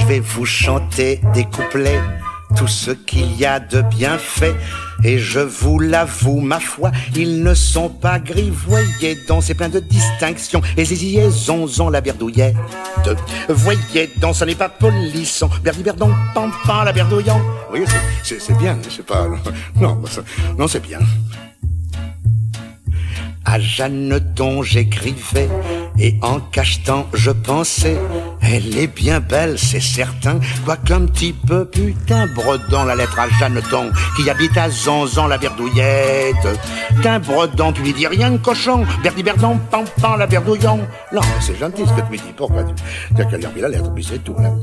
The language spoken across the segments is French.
je vais vous chanter des couplets, tout ce qu'il y a de bien fait. Et je vous l'avoue, ma foi, ils ne sont pas grivoyés donc c'est plein de distinctions. Et zizi et zonzon, la berdouillette. Voyez donc, ce n'est pas polisson. Berdi-berdon, pampan, la berdouillant. Oui, c'est bien, c'est pas... Non, non, c'est bien. À Jeanneton j'écrivais, et en cachetant je pensais, elle est bien belle, c'est certain, quoique un petit peu putain, bredant la lettre à Jeanneton, qui habite à Zonzon la berdouillette. T'un bredant, tu lui dis rien de cochon, berdi-berdon, pampan, la berdouillant. Non, c'est gentil ce que tu me dis, pourquoi tu as qu'à lire la lettre, puis c'est tout, là.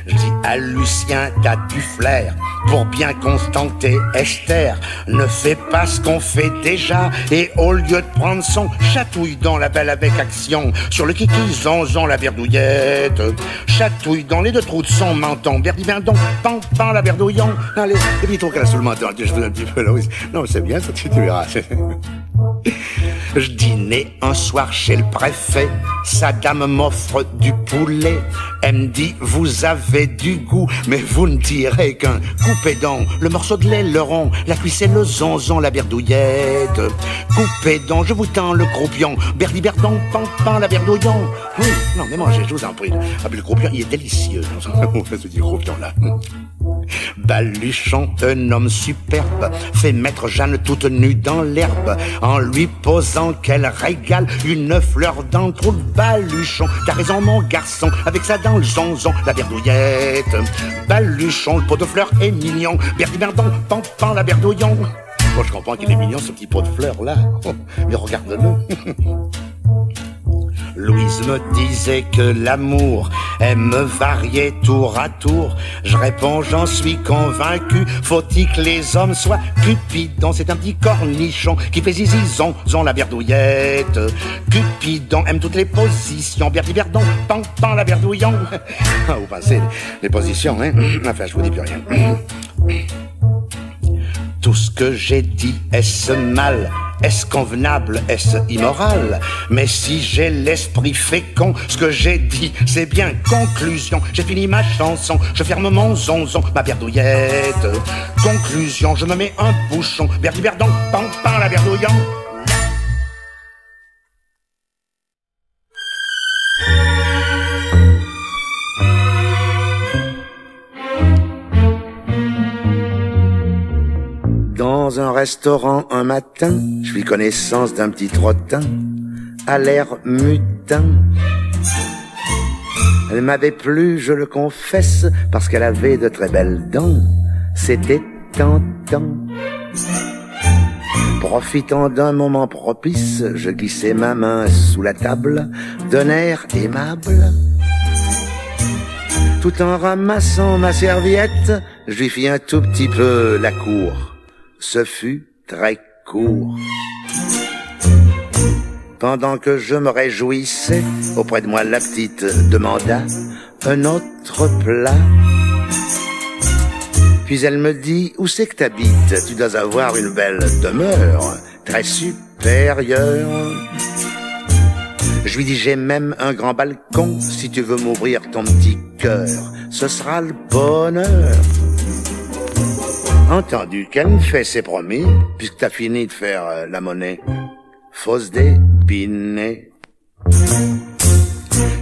Je dis à Lucien, t'as du flair pour bien constater Esther. Ne fais pas ce qu'on fait déjà, et au lieu de prendre son chatouille dans la belle avec action. Sur le kiki, zonzon, la berdouillette. Chatouille dans les deux trous de son menton. Berdi-berdon, pampan, la berdouillant. Allez, et puis trop qu'elle a sous le menton, je fais un petit peu là, oui. Non, c'est bien, ça tu verras. Je dînais un soir chez le préfet, sa dame m'offre du poulet. Elle me dit, vous avez du goût, mais vous ne tirez qu'un coupé dent. Le morceau de lait, le rond, la cuisse et le zonzon, la berdouillette. Coupé dent, je vous tends le croupion, berdi-berdon, pampan, la berdouillant. Oui, non mais mangez, je vous en prie. Ah mais le croupion, il est délicieux. Ce petit croupion là. Baluchon, un homme superbe, fait mettre Jeanne toute nue dans l'herbe, en lui posant qu'elle régale une fleur dans le trou de Baluchon. T'as raison mon garçon, avec ça dans le zonzon, la berdouillette. Baluchon, le pot de fleurs est mignon, berdi-berdon, pampan, la berdouillant. Bon, je comprends qu'il est mignon ce petit pot de fleurs là, mais regarde-le. Louise me disait que l'amour aime varier tour à tour. Je réponds, j'en suis convaincu. Faut-il que les hommes soient Cupidon? C'est un petit cornichon qui fait zizi zonzon, la berdouillette. Cupidon aime toutes les positions. Berdi-berdon, pampan, la berdouillant. Ah, vous pensez les positions, hein? Enfin, je vous dis plus rien. Tout ce que j'ai dit, est-ce mal? Est-ce convenable? Est-ce immoral? Mais si j'ai l'esprit fécond, ce que j'ai dit, c'est bien conclusion. J'ai fini ma chanson, je ferme mon zonzon, ma berdouillette. Conclusion, je me mets un bouchon, berdi-berdon, pampan, la berdouillant. Dans un restaurant un matin, je fis connaissance d'un petit trottin, à l'air mutin. Elle m'avait plu, je le confesse, parce qu'elle avait de très belles dents. C'était tentant. Profitant d'un moment propice, je glissai ma main sous la table, d'un air aimable. Tout en ramassant ma serviette, je lui fis un tout petit peu la cour. Ce fut très court. Pendant que je me réjouissais, auprès de moi la petite demanda un autre plat. Puis elle me dit, où c'est que t'habites? Tu dois avoir une belle demeure, très supérieure. Je lui dis, j'ai même un grand balcon, si tu veux m'ouvrir ton petit cœur, ce sera le bonheur. Entendu qu'elle me fait ses promis, puisque t'as fini de faire la monnaie. Fausse dépinée.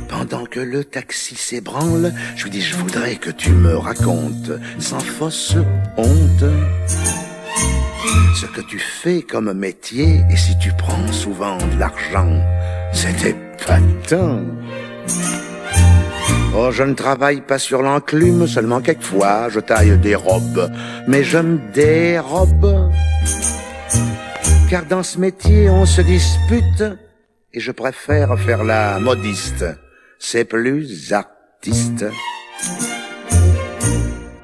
Pendant que le taxi s'ébranle, je lui dis, je voudrais que tu me racontes, sans fausse honte, ce que tu fais comme métier, et si tu prends souvent de l'argent, c'est épatant. Oh, je ne travaille pas sur l'enclume, seulement quelquefois je taille des robes, mais je me dérobe. Car dans ce métier on se dispute, et je préfère faire la modiste, c'est plus artiste.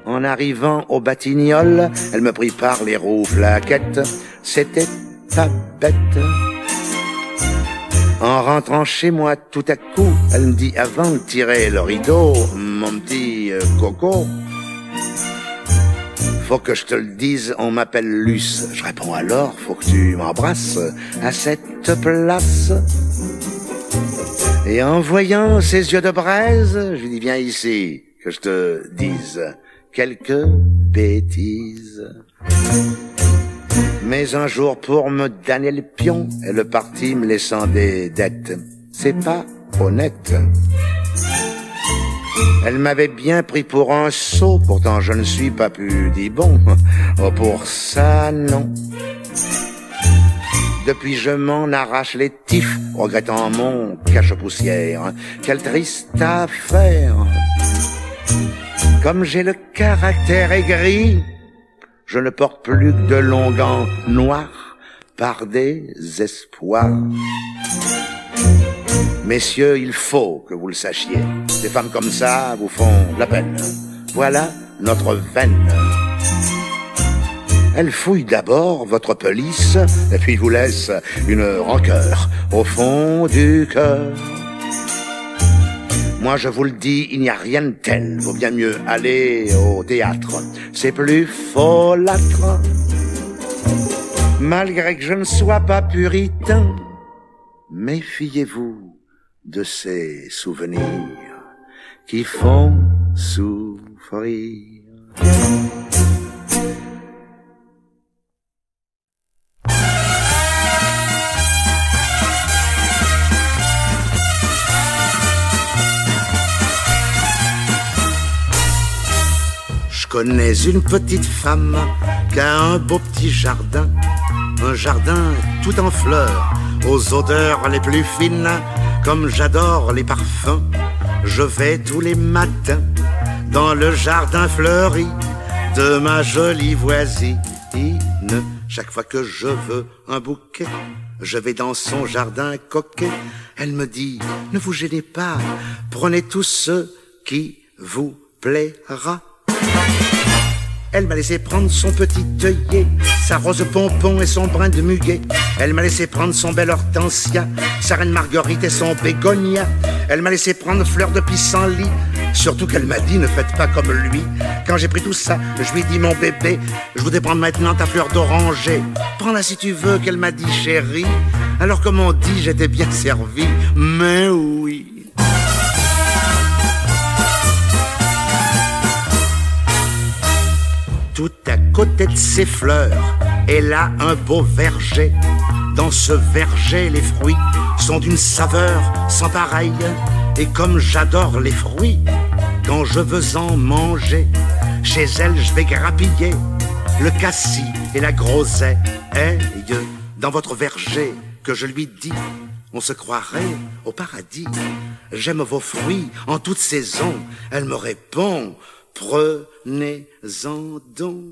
En arrivant au Batignolles, elle me prit par les roues flaquettes, c'était pas bête. En rentrant chez moi tout à coup, elle me dit avant de tirer le rideau, mon petit coco, faut que je te le dise, on m'appelle Luce. Je réponds alors, faut que tu m'embrasses à cette place. Et en voyant ses yeux de braise, je lui dis viens ici, que je te dise quelques bêtises. Mais un jour pour me damner le pion, elle partit me laissant des dettes. C'est pas honnête. Elle m'avait bien pris pour un sot, pourtant je ne suis pas pudibond. Oh pour ça non. Depuis je m'en arrache les tifs, regrettant mon cache-poussière. Quelle triste affaire. Comme j'ai le caractère aigri, je ne porte plus que de longs gants noirs par désespoir. Messieurs, il faut que vous le sachiez. Des femmes comme ça vous font de la peine. Voilà notre veine. Elle fouille d'abord votre pelisse et puis vous laisse une rancœur au fond du cœur. Moi je vous le dis, il n'y a rien de tel. Vaut bien mieux aller au théâtre. C'est plus folâtre. Malgré que je ne sois pas puritain, méfiez-vous de ces souvenirs qui font souffrir. Je connais une petite femme qui a un beau petit jardin, un jardin tout en fleurs, aux odeurs les plus fines. Comme j'adore les parfums, je vais tous les matins dans le jardin fleuri de ma jolie voisine. Chaque fois que je veux un bouquet, je vais dans son jardin coquet. Elle me dit, ne vous gênez pas, prenez tout ce qui vous plaira. Elle m'a laissé prendre son petit œillet, sa rose pompon et son brin de muguet. Elle m'a laissé prendre son bel hortensia, sa reine marguerite et son bégonia. Elle m'a laissé prendre fleur de pissenlit, surtout qu'elle m'a dit ne faites pas comme lui. Quand j'ai pris tout ça, je lui ai dit mon bébé, je voudrais prendre maintenant ta fleur d'oranger. Prends-la si tu veux, qu'elle m'a dit chérie. Alors comme on dit, j'étais bien servi, mais oui. Tout à côté de ses fleurs, elle a un beau verger. Dans ce verger, les fruits sont d'une saveur sans pareille. Et comme j'adore les fruits, quand je veux en manger, chez elle je vais grappiller le cassis et la groseille. Dans votre verger, que je lui dis, on se croirait au paradis. J'aime vos fruits en toute saison. Elle me répond, prenez-en donc.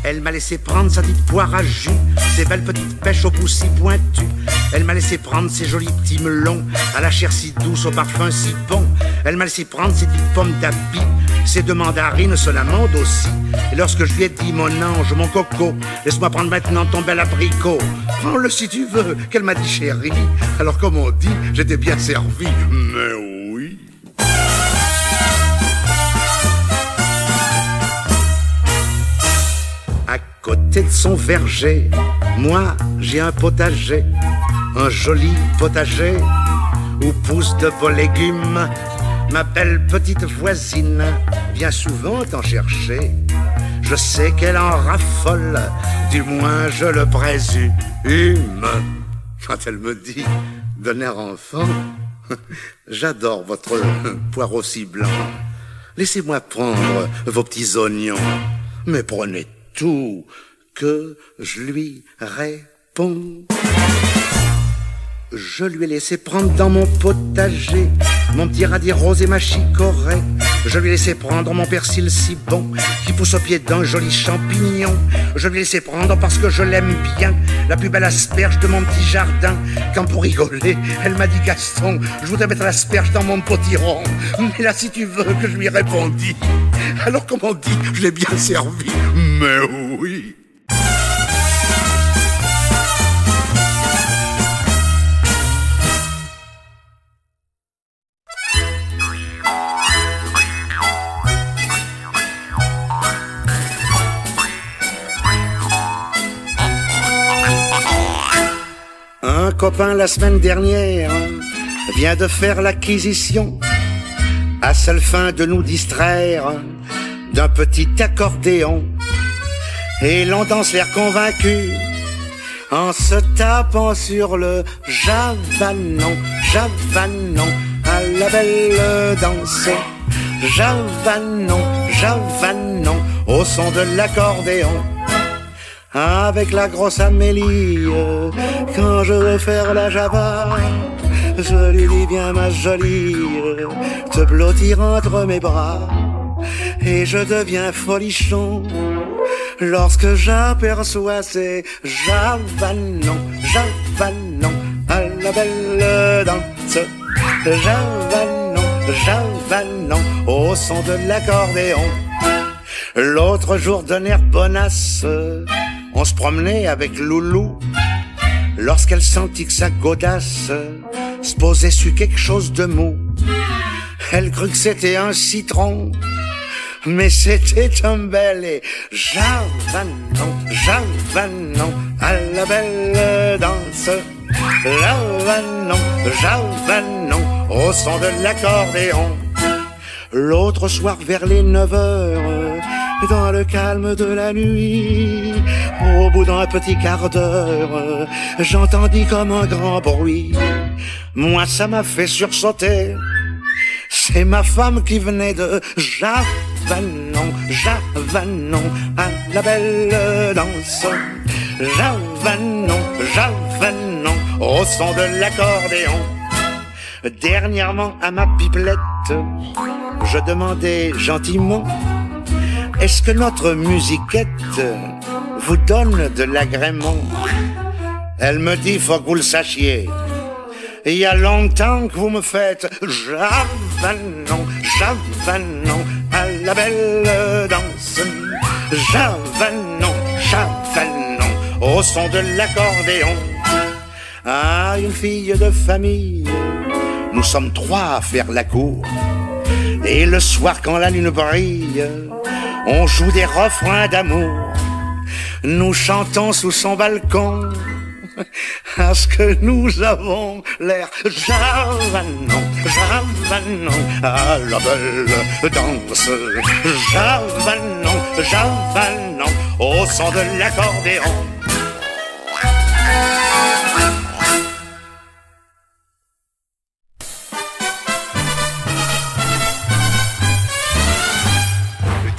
Elle m'a laissé prendre sa petite poire à jus, ses belles petites pêches au poussis pointu. Elle m'a laissé prendre ses jolis petits melons, à la chair si douce, au parfum si bon. Elle m'a laissé prendre ses petites pommes d'api, ses deux mandarines se l'amande aussi. Et lorsque je lui ai dit, mon ange, mon coco, laisse-moi prendre maintenant ton bel abricot. Prends-le si tu veux, qu'elle m'a dit chérie. Alors comme on dit, j'étais bien servi, mais oui. À côté de son verger, moi j'ai un potager, un joli potager où poussent de beaux légumes. Ma belle petite voisine vient souvent t'en chercher. Je sais qu'elle en raffole, du moins je le présume. Quand elle me dit d'un air enfant, j'adore votre poireau si blanc. Laissez-moi prendre vos petits oignons, mais prenez tout, que je lui réponds. Je lui ai laissé prendre dans mon potager mon petit radis rose et ma chicorée. Je lui ai laissé prendre mon persil si bon qui pousse au pied d'un joli champignon. Je lui ai laissé prendre parce que je l'aime bien la plus belle asperge de mon petit jardin. Quand pour rigoler, elle m'a dit Gaston, je voudrais mettre l'asperge dans mon potiron. Mais là si tu veux que je lui répondis, alors comme on dit, je l'ai bien servi, mais oui. Un copain la semaine dernière vient de faire l'acquisition, à seule fin de nous distraire, d'un petit accordéon. Et l'on danse l'air convaincu, en se tapant sur le javanon, javanon, à la belle danse. Javanon, javanon, au son de l'accordéon. Avec la grosse Amélie, quand je veux faire la java, je lui dis bien ma jolie, te blottir entre mes bras. Et je deviens folichon lorsque j'aperçois ces javanons, javanons, à la belle danse. Javanon, javanon, au son de l'accordéon. L'autre jour d'un air bonasse, on se promenait avec Loulou, lorsqu'elle sentit que sa godasse se posait sur quelque chose de mou. Elle crut que c'était un citron, mais c'était un bel et javanon, javanon, à la belle danse. Javanon, javanon, au son de l'accordéon. L'autre soir vers les 9h, dans le calme de la nuit, au bout d'un petit quart d'heure, j'entendis comme un grand bruit. Moi ça m'a fait sursauter, c'est ma femme qui venait de javanon, javanon, à la belle danse. Javanon, javanon, au son de l'accordéon. Dernièrement à ma pipelette, je demandais gentiment, est-ce que notre musiquette vous donne de l'agrément? Elle me dit, faut que vous le sachiez, il y a longtemps que vous me faites javanon, javanon, à la belle danse. Javanon, javanon, au son de l'accordéon. Ah, une fille de famille, nous sommes 3 à faire la cour. Et le soir quand la lune brille, on joue des refrains d'amour. Nous chantons sous son balcon, parce que nous avons l'air javanon, javanon, à la belle danse. Javanon, javanon, au son de l'accordéon.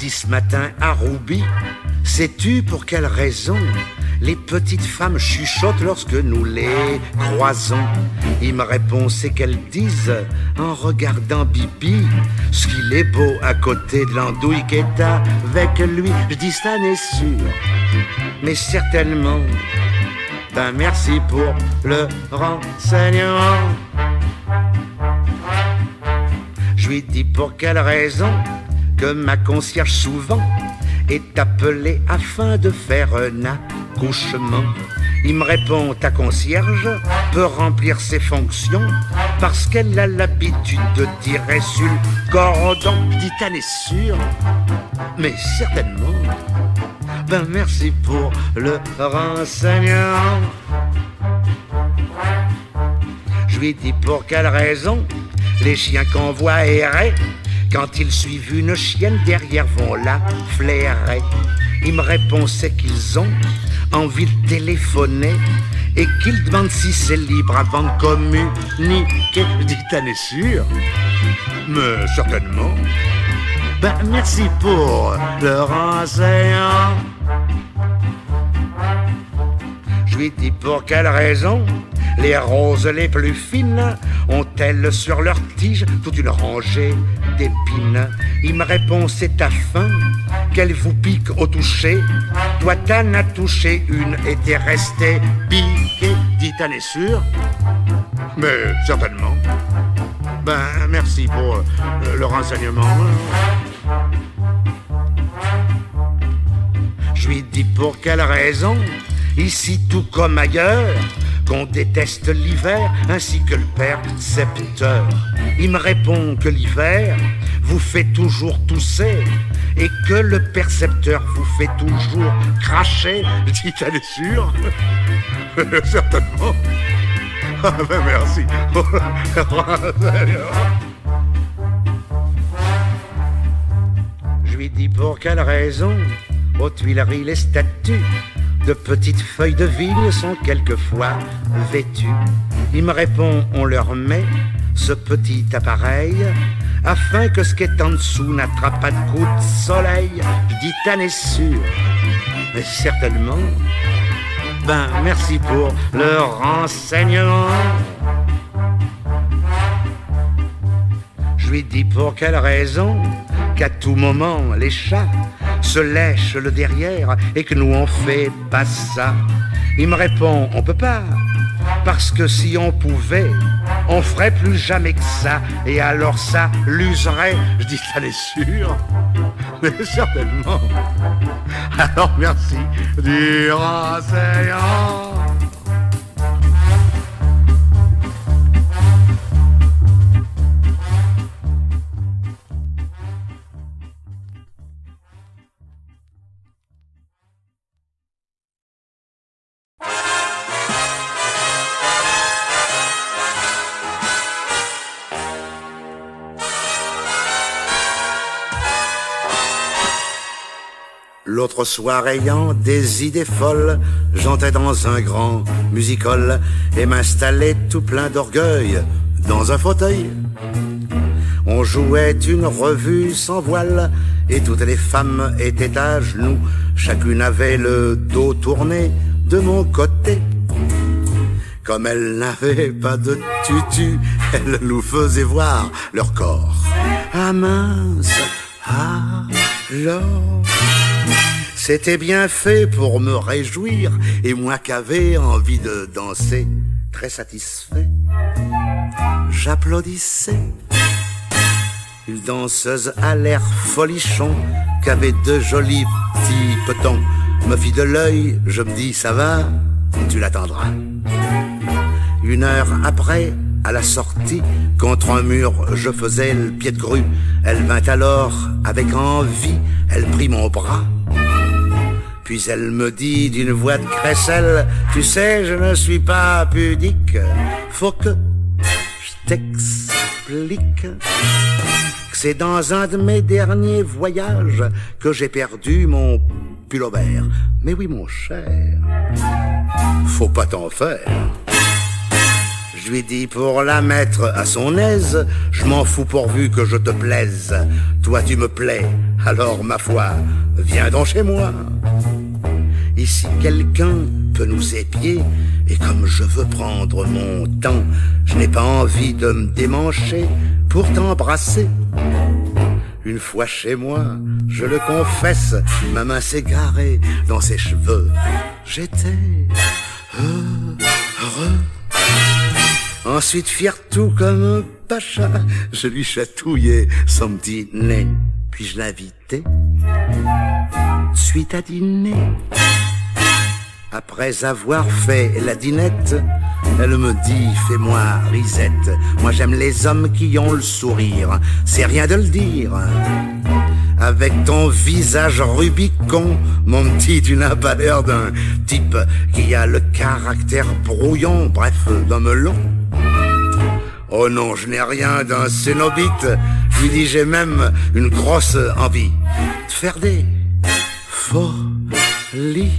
Ce matin à Rouby, sais-tu pour quelle raison les petites femmes chuchotent lorsque nous les croisons? Il me répond, c'est qu'elles disent en regardant Bibi, ce qu'il est beau à côté de l'andouille qui est avec lui. Je dis ça n'est sûr, mais certainement. Ben merci pour le renseignement. Je lui dis pour quelle raison que ma concierge souvent est appelée afin de faire un accouchement. Il me répond, ta concierge peut remplir ses fonctions parce qu'elle a l'habitude de tirer sur le cordon. Je dis, t'en es sûr? Mais certainement. Ben merci pour le renseignement. Je lui dis pour quelle raison les chiens qu'on voit errer, quand ils suivent une chienne, derrière vont la flairer. Il me répond, c'est qu'ils ont envie de téléphoner et qu'ils demandent si c'est libre avant de communiquer. Je dis, t'en es sûr? Mais certainement. Ben merci pour le renseignement. Je lui dis pour quelle raison les roses les plus fines ont-elles sur leur tige toute une rangée d'épines? Il me répond, c'est ta faim qu'elle vous pique au toucher. Toi t'en as touché une et t'es resté piqué. Dis, t'en es sûr? Mais certainement. Ben merci pour le renseignement. Je lui dis pour quelle raison, ici tout comme ailleurs, qu'on déteste l'hiver ainsi que le percepteur. Il me répond que l'hiver vous fait toujours tousser et que le percepteur vous fait toujours cracher. Je dis, t'en es sûr? Certainement. Ah ben merci. Je lui dis pour quelle raison aux Tuileries les statues de petites feuilles de vigne sont quelquefois vêtues. Il me répond, on leur met ce petit appareil afin que ce qui est en dessous n'attrape pas de coups de soleil. Je dis, t'en es sûr? Mais certainement. Ben, merci pour le renseignement. Je lui dis pour quelle raison qu'à tout moment les chats se lèchent le derrière et que nous on fait pas ça. Il me répond, on peut pas, parce que si on pouvait, on ferait plus jamais que ça, et alors ça l'userait. Je dis, ça l'est sûr? Mais certainement. Alors merci du renseignement. L'autre soir, ayant des idées folles, j'entrais dans un grand music-hall et m'installais tout plein d'orgueil dans un fauteuil. On jouait une revue sans voile et toutes les femmes étaient à genoux. Chacune avait le dos tourné de mon côté. Comme elles n'avaient pas de tutu, elles nous faisaient voir leur corps. Ah mince, alors... C'était bien fait pour me réjouir, et moi qu'avais envie de danser, très satisfait, j'applaudissais. Une danseuse à l'air folichon, qu'avait de jolis petits petons, me fit de l'œil, je me dis ça va, tu l'attendras. 1 heure après, à la sortie, contre un mur, je faisais le pied de grue. Elle vint alors, avec envie, elle prit mon bras. Puis elle me dit d'une voix de crécelle, tu sais, je ne suis pas pudique, faut que je t'explique que c'est dans un de mes derniers voyages que j'ai perdu mon pullover. Mais oui, mon cher, faut pas t'en faire. Je lui dis pour la mettre à son aise, je m'en fous pourvu que je te plaise. Toi tu me plais, alors ma foi, viens donc chez moi. Ici quelqu'un peut nous épier, et comme je veux prendre mon temps, je n'ai pas envie de me démancher pour t'embrasser. Une fois chez moi, je le confesse, ma main s'est garée dans ses cheveux. J'étais heureux. Ensuite, fier tout comme un pacha, je lui chatouillais son petit nez, puis je l'invitais suite à dîner. Après avoir fait la dînette, elle me dit, fais-moi risette. Moi j'aime les hommes qui ont le sourire, c'est rien de le dire. Avec ton visage Rubicon, mon petit, tu n'as pas l'air d'un type qui a le caractère brouillon, bref, d'un melon. Oh non, je n'ai rien d'un cénobite, je lui dis, j'ai même une grosse envie de faire des folies.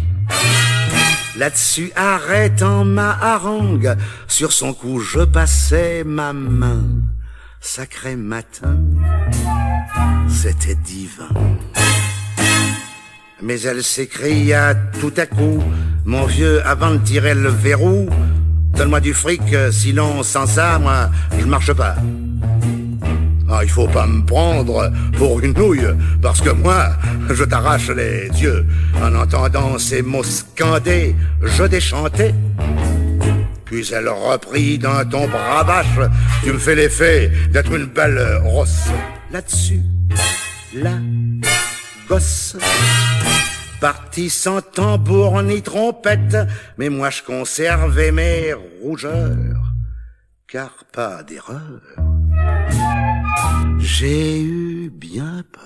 Là-dessus, arrêtant ma harangue, sur son cou je passais ma main. Sacré matin, c'était divin. Mais elle s'écria tout à coup, mon vieux, avant de tirer le verrou, donne-moi du fric, sinon sans ça, moi, je marche pas. Ah, il faut pas me prendre pour une nouille, parce que moi, je t'arrache les yeux. En entendant ces mots scandés, je déchantais. Puis elle reprit d'un ton bravache, tu me fais l'effet d'être une belle rosse. Là-dessus, la gosse, partie sans tambour ni trompette, mais moi je conservais mes rougeurs, car pas d'erreur. J'ai eu bien peur.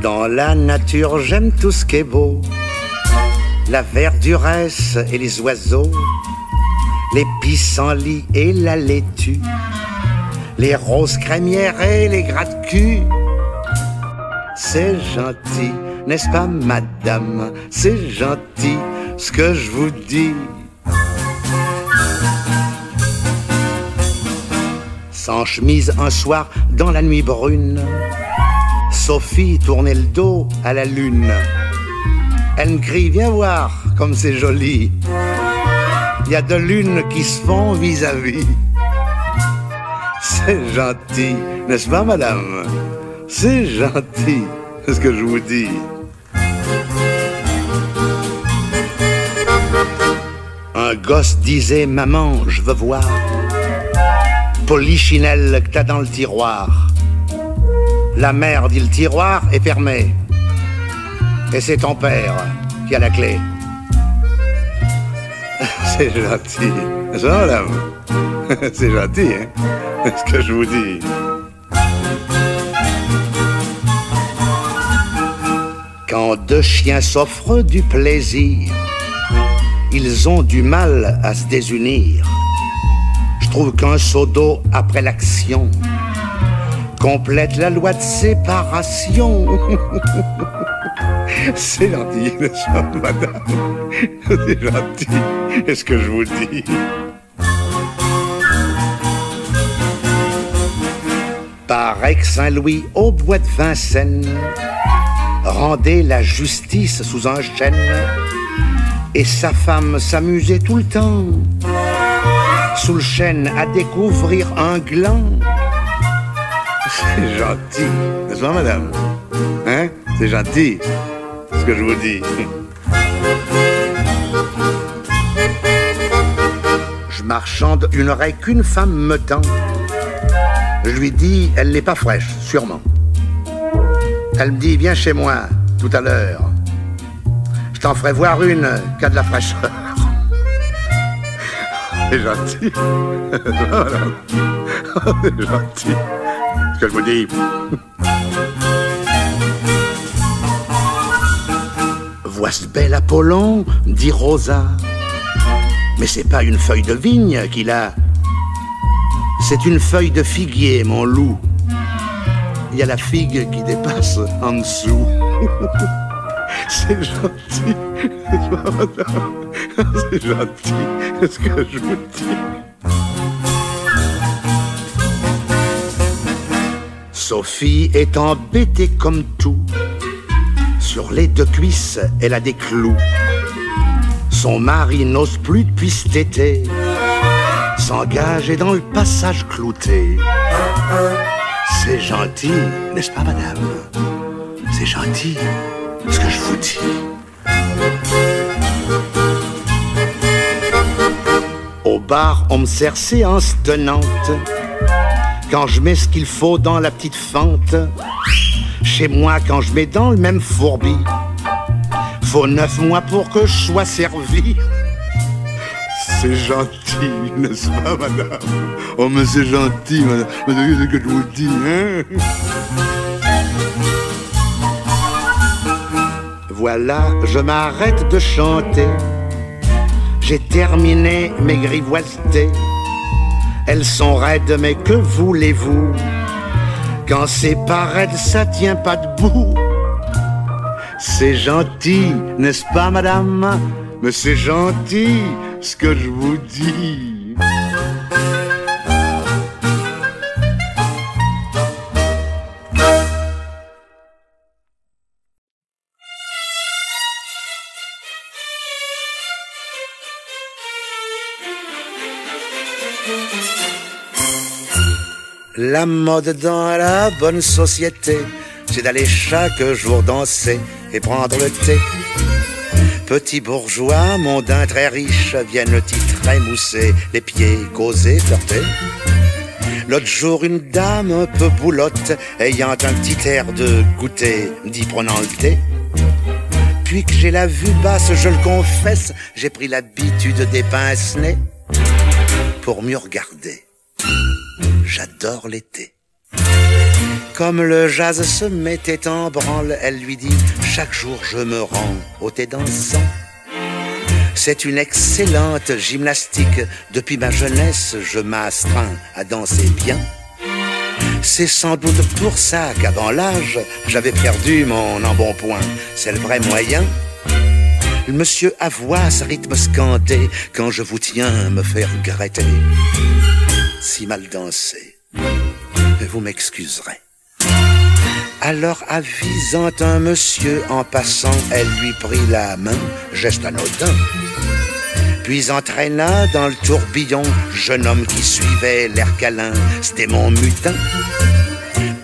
Dans la nature, j'aime tout ce qui est beau. La verduresse et les oiseaux, les pissenlits et la laitue, les roses crémières et les gratte-culs. C'est gentil, n'est-ce pas, madame? C'est gentil ce que je vous dis. Sans chemise un soir dans la nuit brune, Sophie tournait le dos à la lune. Elle me crie, viens voir comme c'est joli. Il y a deux lunes qui se font vis-à-vis. C'est gentil, n'est-ce pas, madame? C'est gentil, c'est ce que je vous dis. Un gosse disait, maman, je veux voir Polichinelle que t'as dans le tiroir. La mère dit, le tiroir est fermé. Et c'est ton père qui a la clé. C'est gentil, n'est-ce pas, madame? C'est gentil, hein, ce que je vous dis. Quand deux chiens s'offrent du plaisir, ils ont du mal à se désunir. Je trouve qu'un seau d'eau après l'action complète la loi de séparation. C'est gentil, n'est-ce pas, madame? C'est gentil, est-ce que je vous dis? Paraît que Saint-Louis, au bois de Vincennes, rendait la justice sous un chêne, et sa femme s'amusait tout le temps sous le chêne à découvrir un gland. C'est gentil, n'est-ce pas, madame? Hein? C'est gentil, ce que je vous dis. Je marchande une raie qu'une femme me tend. Je lui dis, elle n'est pas fraîche, sûrement. Elle me dit, viens chez moi, tout à l'heure. Je t'en ferai voir une qui a de la fraîcheur. C'est gentil. C'est gentil. Ce que je vous dis. Vois ce bel Apollon, dit Rosa. Mais c'est pas une feuille de vigne qu'il a. C'est une feuille de figuier, mon loup. Il y a la figue qui dépasse en dessous. C'est gentil. C'est gentil. C'est ce que je vous dis. Sophie est embêtée comme tout. Sur les deux cuisses, elle a des clous. Son mari n'ose plus depuis cet été s'engager dans le passage clouté. C'est gentil, n'est-ce pas, madame? C'est gentil, ce que je vous dis. Au bar, on me sert séance tenante. Quand je mets ce qu'il faut dans la petite fente. Chez moi, quand je mets dans le même fourbi, faut 9 mois pour que je sois servi. C'est gentil, n'est-ce pas, madame? Oh, mais c'est gentil, madame. C'est ce que je vous dis, hein? Voilà, je m'arrête de chanter. J'ai terminé mes grivoisetés. Elles sont raides, mais que voulez-vous? Quand c'est pas raide, ça tient pas debout. C'est gentil, n'est-ce pas, madame? Mais c'est gentil, ce que je vous dis. La mode dans la bonne société, c'est d'aller chaque jour danser et prendre le thé. Petits bourgeois, mondains très riches, viennent titrer, mousser, les pieds, causer, flirter. L'autre jour, une dame un peu boulotte, ayant un petit air de goûter, dit prenant le thé. Puis que j'ai la vue basse, je le confesse, j'ai pris l'habitude des pince-nez pour mieux regarder. J'adore l'été. Comme le jazz se mettait en branle, elle lui dit « Chaque jour je me rends au thé dansant ». C'est une excellente gymnastique. Depuis ma jeunesse, je m'astreins à danser bien. C'est sans doute pour ça qu'avant l'âge, j'avais perdu mon embonpoint. C'est le vrai moyen. Monsieur avoua ce rythme scandé, quand je vous tiens me fait regretter. Si mal dansé, vous m'excuserez. Alors avisant un monsieur en passant, elle lui prit la main, geste anodin. Puis entraîna dans le tourbillon, jeune homme qui suivait l'air câlin, c'était mon mutin.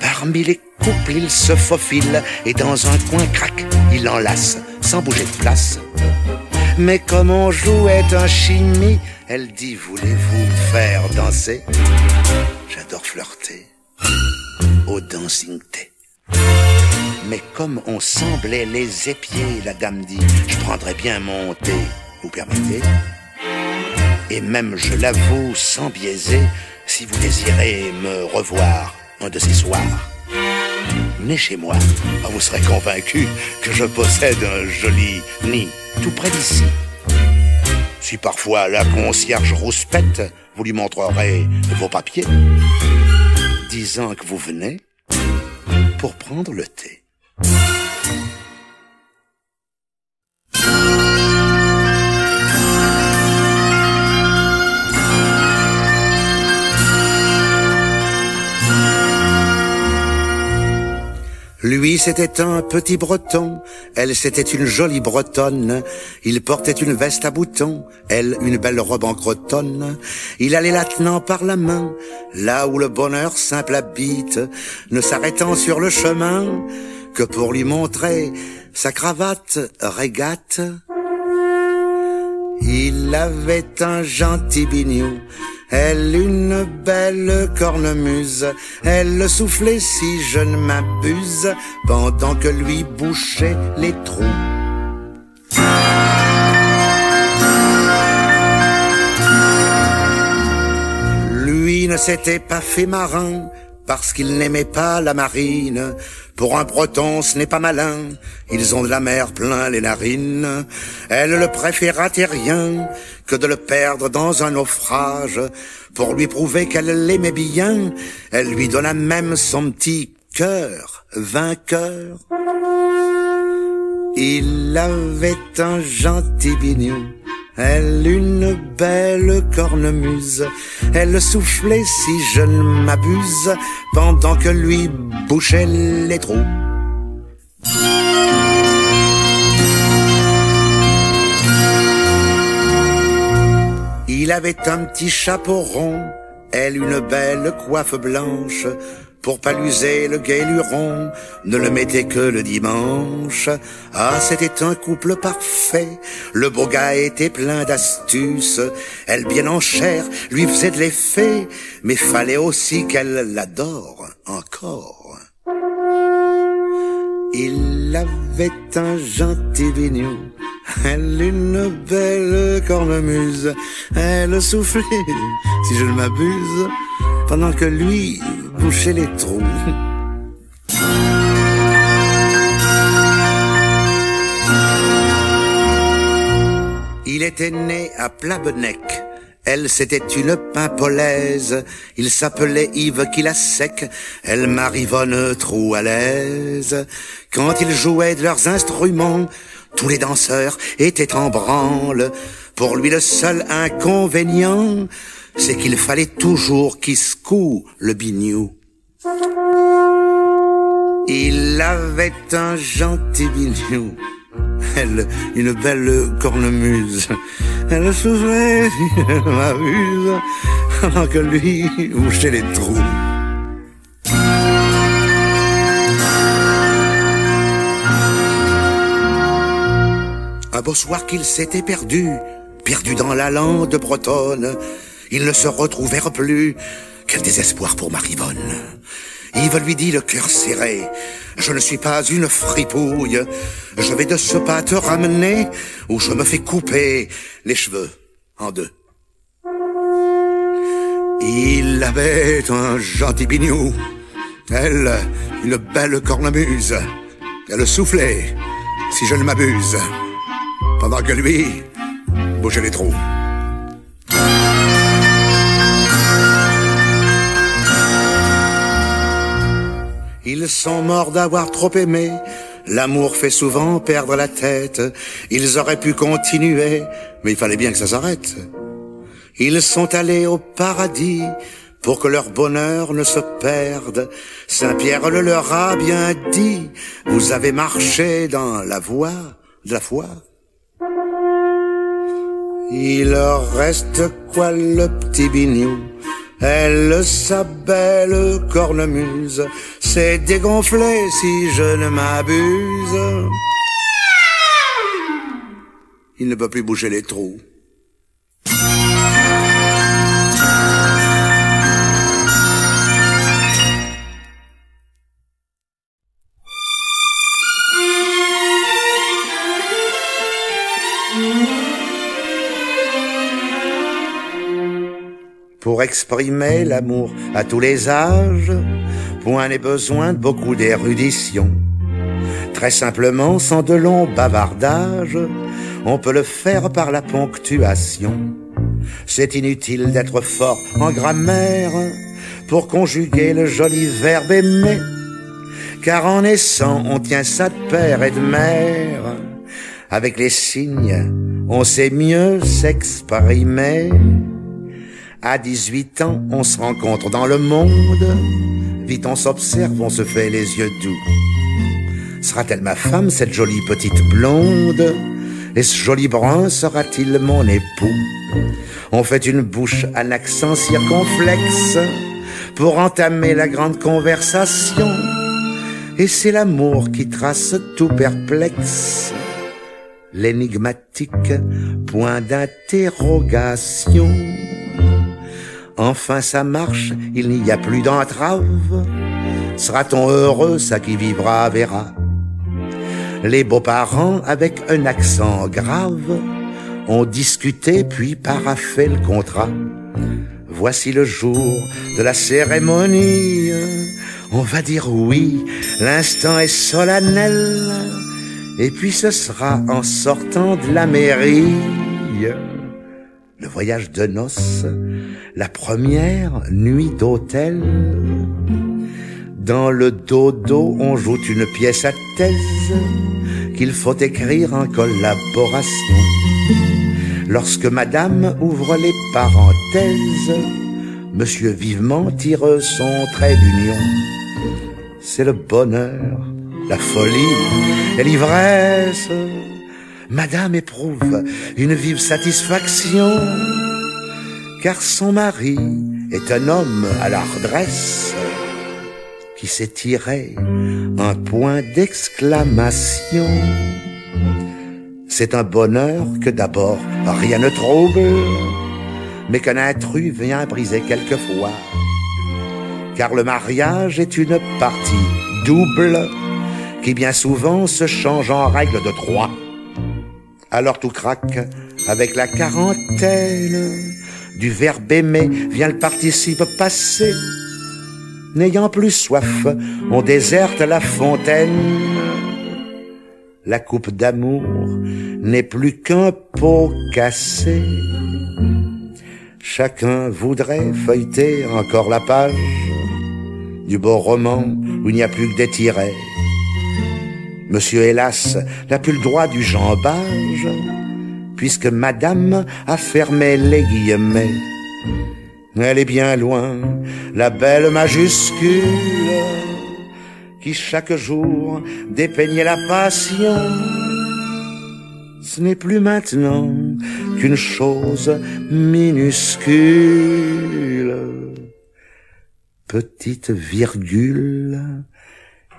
Parmi les couples, il se faufile, et dans un coin, crac, il enlace, sans bouger de place. Mais comme on jouait un chimie, elle dit, voulez-vous me faire danser? J'adore flirter au dancing thé. Mais comme on semblait les épier, la dame dit, je prendrais bien mon thé, vous permettez? Et même, je l'avoue, sans biaiser, si vous désirez me revoir un de ces soirs, venez chez moi, vous serez convaincu que je possède un joli nid tout près d'ici. Si parfois la concierge rouspète, vous lui montrerez vos papiers, disant que vous venez pour prendre le thé. Lui, c'était un petit breton, elle, c'était une jolie bretonne. Il portait une veste à boutons, elle, une belle robe en crotonne. Il allait la tenant par la main, là où le bonheur simple habite, ne s'arrêtant sur le chemin que pour lui montrer sa cravate régate. Il avait un gentil bignou, elle une belle cornemuse, elle le soufflait si je ne m'abuse, pendant que lui bouchait les trous. Lui ne s'était pas fait marin, parce qu'il n'aimait pas la marine. Pour un breton, ce n'est pas malin, ils ont de la mer plein les narines. Elle le préféra terrien que de le perdre dans un naufrage. Pour lui prouver qu'elle l'aimait bien, elle lui donna même son petit cœur vainqueur. Il avait un gentil bignou, elle une belle cornemuse, elle soufflait si je ne m'abuse, pendant que lui bouchait les trous. Il avait un petit chapeau rond, elle une belle coiffe blanche, pour pas l'user le gai luron, ne le mettait que le dimanche. Ah, c'était un couple parfait, le beau gars était plein d'astuces, elle bien en chair lui faisait de l'effet, mais fallait aussi qu'elle l'adore encore. Il avait un gentil bignou, elle une belle cornemuse, elle soufflait, si je ne m'abuse, pendant que lui bouchait les trous. Il était né à Plabennec, elle c'était une pimpolaise, il s'appelait Yves qui la sec, elle Marivonne trop à l'aise. Quand ils jouaient de leurs instruments, tous les danseurs étaient en branle. Pour lui le seul inconvénient, c'est qu'il fallait toujours qu'il secoue le bignou. Il avait un gentil bignou, elle une belle cornemuse, elle soufflait, elle m'abuse, pendant que lui bouchait les trous. Un beau soir qu'il s'était perdu dans la lande bretonne, ils ne se retrouvèrent plus. Quel désespoir pour Marivonne. Yves lui dit le cœur serré, je ne suis pas une fripouille, je vais de ce pas te ramener, ou je me fais couper les cheveux en deux. Il avait un gentil bignou, Elle, une belle cornemuse. Elle soufflait, si je ne m'abuse, pendant que lui bougeait les trous. Ils sont morts d'avoir trop aimé. L'amour fait souvent perdre la tête. Ils auraient pu continuer, mais il fallait bien que ça s'arrête. Ils sont allés au paradis pour que leur bonheur ne se perde. Saint-Pierre le leur a bien dit, vous avez marché dans la voie de la foi. Il leur reste quoi le petit bignou? Elle, sa belle cornemuse, s'est dégonflée si je ne m'abuse. Il ne peut plus bouger les trous. Pour exprimer l'amour à tous les âges, point n'est besoin de beaucoup d'érudition. Très simplement, sans de longs bavardages, on peut le faire par la ponctuation. C'est inutile d'être fort en grammaire pour conjuguer le joli verbe aimer, car en naissant, on tient ça de père et de mère. Avec les signes, on sait mieux s'exprimer. À 18 ans, on se rencontre dans le monde. Vite on s'observe, on se fait les yeux doux. Sera-t-elle ma femme, cette jolie petite blonde? Et ce joli brun sera-t-il mon époux? On fait une bouche à l'accent circonflexe pour entamer la grande conversation. Et c'est l'amour qui trace tout perplexe l'énigmatique point d'interrogation. Enfin ça marche, il n'y a plus d'entrave. Sera-t-on heureux, ça qui vivra verra. Les beaux-parents, avec un accent grave, ont discuté puis paraphé le contrat. Voici le jour de la cérémonie. On va dire oui, l'instant est solennel. Et puis ce sera en sortant de la mairie. Le voyage de noces, la première nuit d'hôtel. Dans le dodo, on joue une pièce à thèse qu'il faut écrire en collaboration. Lorsque madame ouvre les parenthèses, monsieur vivement tire son trait d'union. C'est le bonheur, la folie et l'ivresse. Madame éprouve une vive satisfaction, car son mari est un homme à la redresse qui sait tirer un point d'exclamation. C'est un bonheur que d'abord rien ne trouble, mais qu'un intrus vient briser quelquefois, car le mariage est une partie double qui bien souvent se change en règle de 3. Alors tout craque avec la quarantaine. Du verbe aimer vient le participe passé. N'ayant plus soif, on déserte la fontaine. La coupe d'amour n'est plus qu'un pot cassé. Chacun voudrait feuilleter encore la page du beau roman où il n'y a plus que des tirets. Monsieur, hélas, n'a plus le droit du jambage, puisque madame a fermé les guillemets. Elle est bien loin, la belle majuscule, qui chaque jour dépeignait la passion. Ce n'est plus maintenant qu'une chose minuscule. Petite virgule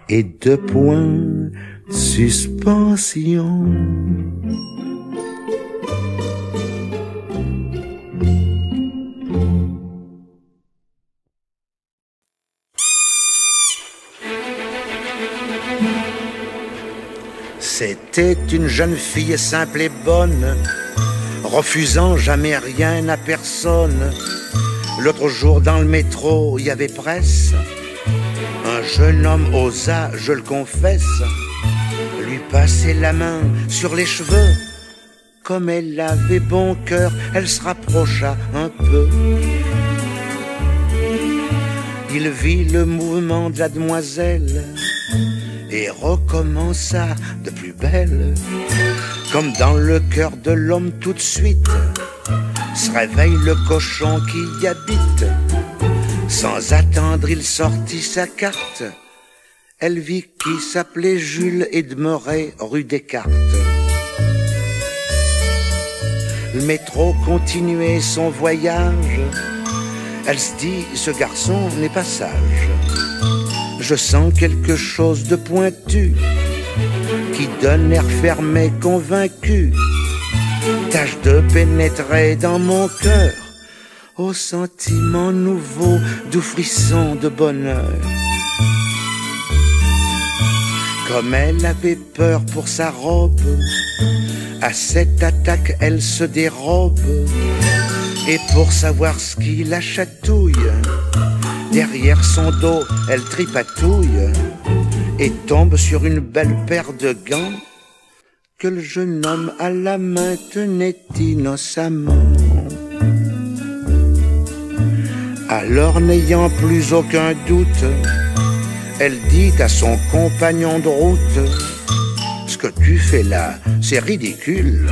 et 2 points suspension. C'était une jeune fille simple et bonne, refusant jamais rien à personne. L'autre jour dans le métro, il y avait presse. Un jeune homme osa, je le confesse, lui passer la main sur les cheveux. Comme elle avait bon cœur, elle se rapprocha un peu. Il vit le mouvement de la demoiselle et recommença de plus belle. Comme dans le cœur de l'homme tout de suite se réveille le cochon qui y habite. Sans attendre, il sortit sa carte. Elle vit qui s'appelait Jules et demeurait rue Descartes. Le métro continuait son voyage. Elle se dit, ce garçon n'est pas sage. Je sens quelque chose de pointu qui donne air fermé, convaincu. Tâche de pénétrer dans mon cœur au sentiment nouveau, doux frisson de bonheur. Comme elle avait peur pour sa robe, à cette attaque elle se dérobe. Et pour savoir ce qui la chatouille, derrière son dos elle tripatouille et tombe sur une belle paire de gants que le jeune homme à la main tenait innocemment. Alors, n'ayant plus aucun doute, elle dit à son compagnon de route: ce que tu fais là, c'est ridicule.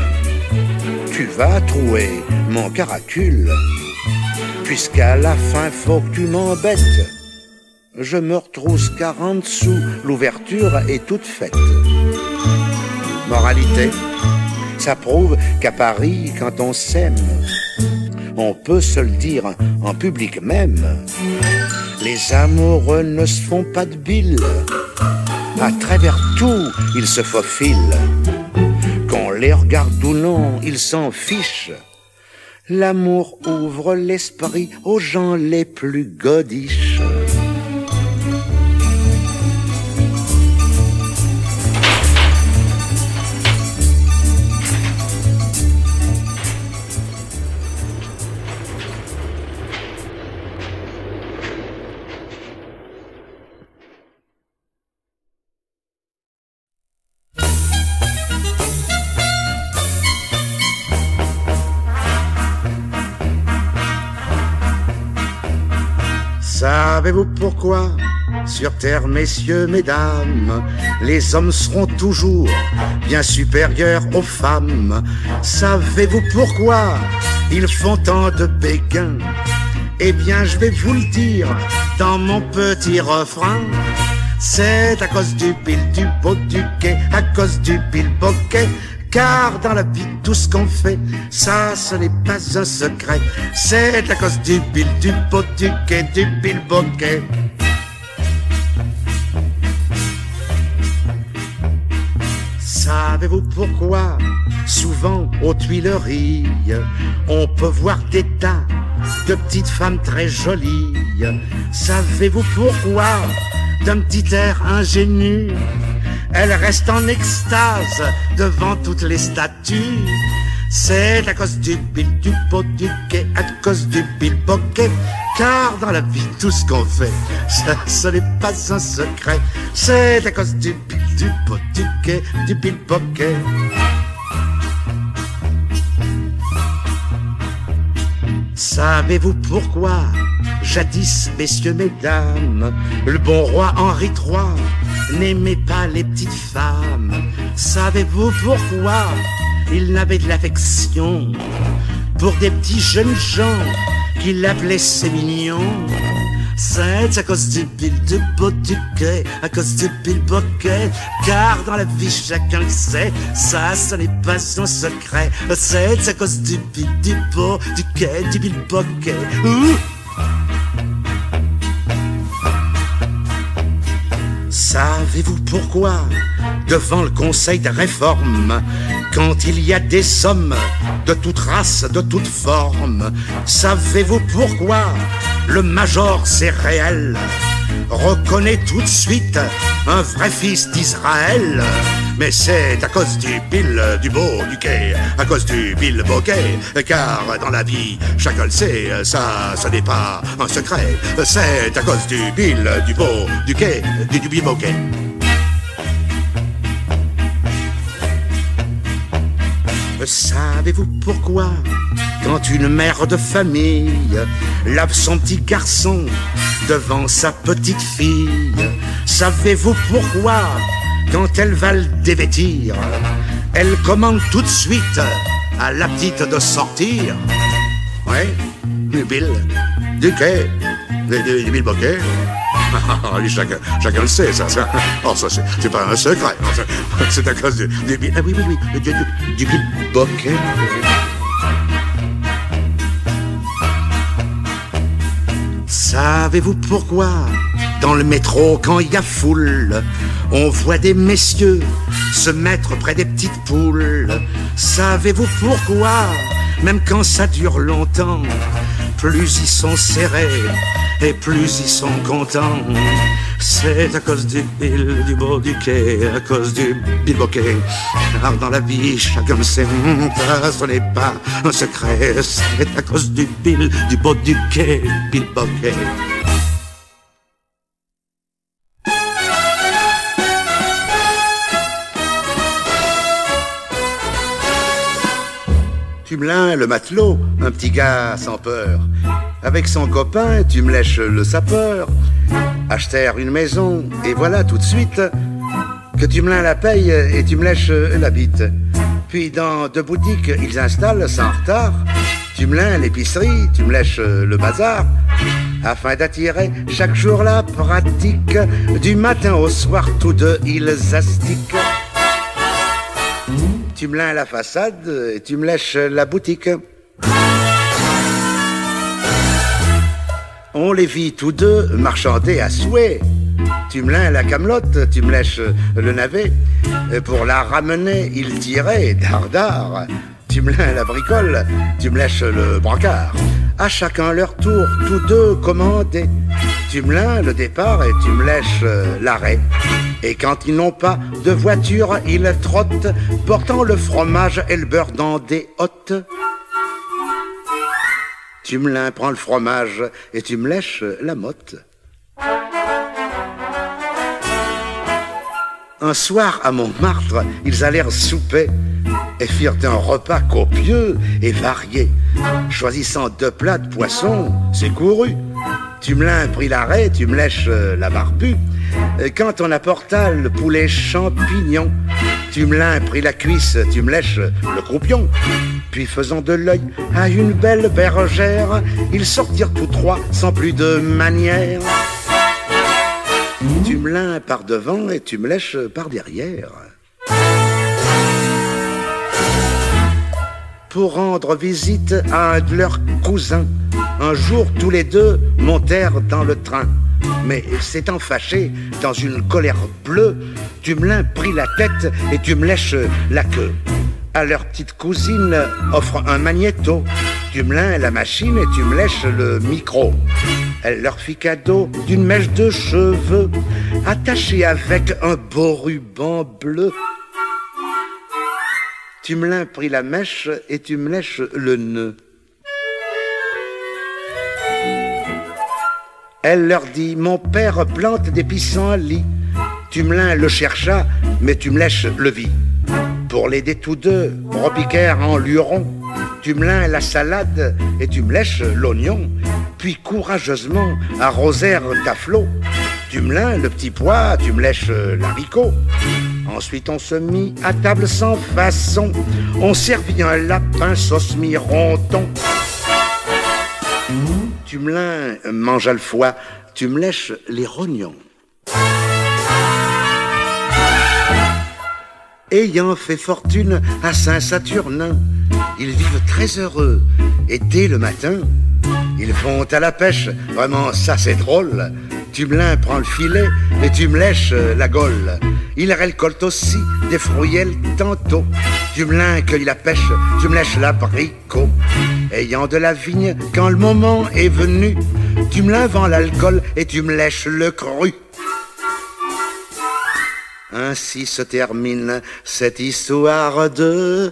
Tu vas trouer mon caracule, puisqu'à la fin faut que tu m'embêtes. Je me retrousse 40 sous, l'ouverture est toute faite. Moralité, ça prouve qu'à Paris, quand on s'aime, on peut se le dire en public même. Les amoureux ne se font pas de bile. À travers tout, ils se faufilent. Qu'on les regarde ou non, ils s'en fichent. L'amour ouvre l'esprit aux gens les plus godiches. Savez-vous pourquoi, sur terre, messieurs, mesdames, les hommes seront toujours bien supérieurs aux femmes? Savez-vous pourquoi ils font tant de béguins? Eh bien, je vais vous le dire dans mon petit refrain. C'est à cause du pile, du beau, du quai, à cause du pile boquet. Car dans la vie, tout ce qu'on fait, ça, ce n'est pas un secret. C'est à cause du pile, du pot, du quai, du pile boquet. Savez-vous pourquoi, souvent aux Tuileries, on peut voir des tas de petites femmes très jolies? Savez-vous pourquoi, d'un petit air ingénu, elle reste en extase devant toutes les statues? C'est à cause du pile, du pot, du quai, à cause du pile boquet. Car dans la vie, tout ce qu'on fait, ça, ce n'est pas un secret. C'est à cause du pile, du pot, du quai, du pile boquet. Savez-vous pourquoi, jadis, messieurs, mesdames, le bon roi Henri III n'aimait pas les petites femmes? Savez-vous pourquoi il n'avait de l'affection pour des petits jeunes gens qu'il appelait ses mignons? C'est à cause du pile, du pot, du quai, à cause du pile boquet. Car dans la vie, chacun le sait, ça, ce n'est pas un secret. C'est à cause du pile, du pot, du quai, du pile boquet. Savez-vous pourquoi, devant le conseil de réforme, quand il y a des sommes de toute race, de toute forme, savez-vous pourquoi le major c'est réel reconnaît tout de suite un vrai fils d'Israël. Mais c'est à cause du Bill du beau du quai, à cause du Bill Bokeh, car dans la vie, chacun le sait, ça, ce n'est pas un secret. C'est à cause du Bill du beau du quai, du Bill Bokeh. Savez-vous pourquoi, quand une mère de famille lave son petit garçon devant sa petite fille, savez-vous pourquoi, quand elle va le dévêtir, elle commande tout de suite à la petite de sortir? Ouais, du Bill, du quai, du Bill Bokeh. Chacun le sait, ça. Oh, ça, c'est pas un secret. C'est à cause du Bill. Ah oui, du Bill Bokeh. Savez-vous pourquoi, dans le métro, quand il y a foule, on voit des messieurs se mettre près des petites poules? Savez-vous pourquoi, même quand ça dure longtemps, plus ils sont serrés et plus ils sont contents? C'est à cause du Bill du beau du quai, à cause du Bill Bokeh. Alors dans la vie, chacun le sait, ce n'est pas un secret. C'est à cause du Bill du beau du quai, Bill Bokeh. Tumelin, le matelot, un petit gars sans peur. Avec son copain, tu me lèches le sapeur. Achetèrent une maison, et voilà tout de suite que Tumelin la paye et tu me lèches la bite. Puis dans 2 boutiques, ils installent sans retard. Tumelin l'épicerie, tu me lèches le bazar. Afin d'attirer chaque jour la pratique, du matin au soir, tous deux ils astiquent. Tumelin la façade et tu me lèches la boutique. On les vit tous deux marchander à souhait. Tumelin la camelote, tu me lèches le navet. Pour la ramener, il tirait dardard. Tumelin la bricole, tu me lèches le brancard. À chacun leur tour, tous deux commandés. Tumelin le départ et tu me lèches l'arrêt. Et quand ils n'ont pas de voiture, ils trottent, portant le fromage et le beurre dans des hottes. Tumelin prend le fromage et tu me lèches la motte. Un soir à Montmartre, ils allèrent souper et firent un repas copieux et varié. Choisissant 2 plats de poisson, c'est couru. Tumelin prit l'arrêt, tu me lèches la barbue. Quand on apporta le poulet champignon, Tumelin prit la cuisse, tu me lèches le croupion. Puis faisant de l'œil à une belle bergère, ils sortirent tous 3 sans plus de manière. Tumelin par devant et tu me lèches par derrière. Pour rendre visite à un de leurs cousins, un jour tous les deux montèrent dans le train. Mais s'étant fâché dans une colère bleue, Tumelin prit la tête et tu me lèches la queue. À leur petite cousine offre un magnéto. Tumelin la machine et tu me lèches le micro. Elle leur fit cadeau d'une mèche de cheveux attachée avec un beau ruban bleu. Tumelin prit la mèche et tu me lèches le nœud. Elle leur dit, mon père plante des pissenlits. Tumelin le chercha, mais tu me lèches le vis. Pour l'aider tous deux, repiquèrent en luron. Tumelin la salade et tu me lèches l'oignon. Puis courageusement arrosèrent ta flot. Tumelin le petit pois, tu me lèches l'haricot. Ensuite on se mit à table sans façon. On servit un lapin sauce mironton. Tumelin mangea le foie, tu me lèches les rognons. Ayant fait fortune à Saint-Saturnin, ils vivent très heureux et dès le matin, ils vont à la pêche. Vraiment, ça c'est drôle. Tumelin prend le filet et tu me lèches la gaule. Il récolte aussi des fruits tantôt. Tumelin cueille la pêche, tu me lèches l'abricot. Ayant de la vigne, quand le moment est venu, Tu me laves en l'alcool et tu me lèches le cru. Ainsi se termine cette histoire de